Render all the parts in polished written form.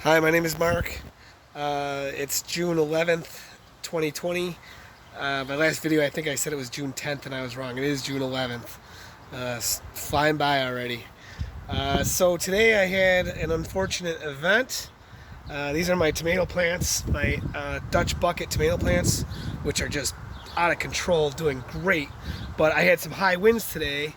Hi, my name is Mark. It's June 11th, 2020. My last video, I think I said it was June 10th, and I was wrong. It is June 11th. Flying by already. So today I had an unfortunate event. These are my tomato plants, my Dutch bucket tomato plants, which are just out of control, doing great. But I had some high winds today,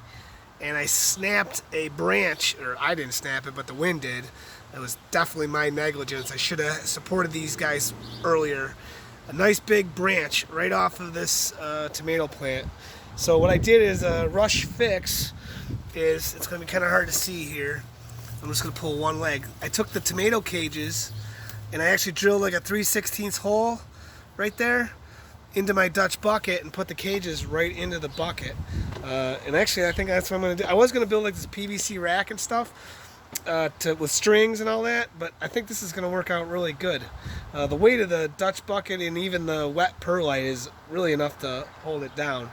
and I snapped a branch, or I didn't snap it, but the wind did. It was definitely my negligence. I should have supported these guys earlier. A nice big branch right off of this tomato plant. So what I did is a rush fix is, it's going to be kind of hard to see here. I'm just going to pull one leg. I took the tomato cages and I actually drilled like a 3/16 hole right there into my Dutch bucket and put the cages right into the bucket. And actually I think that's what I'm going to do. I was going to build like this PVC rack and stuff with strings and all that, but I think this is going to work out really good. The weight of the Dutch bucket and even the wet perlite is really enough to hold it down.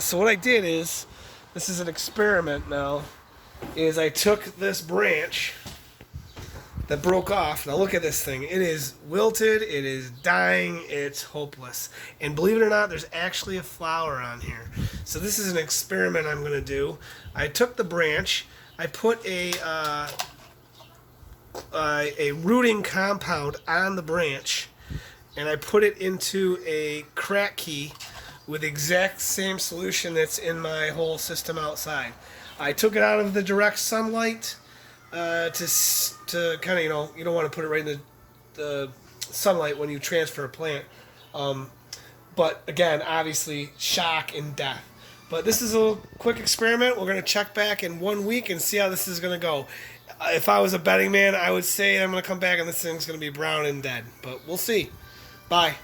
So what I did is, this is an experiment now, is I took this branch that broke off. Now look at this thing. It is wilted, it is dying, it's hopeless. And believe it or not, there's actually a flower on here. So this is an experiment I'm going to do. I took the branch, I put a rooting compound on the branch, and I put it into a crack key with the exact same solution that's in my whole system outside. I took it out of the direct sunlight to kind of, you don't want to put it right in the sunlight when you transfer a plant. But again, obviously, shock and death. But this is a quick experiment. We're going to check back in 1 week and see how this is going to go. If I was a betting man, I would say I'm going to come back and this thing's going to be brown and dead. But we'll see. Bye.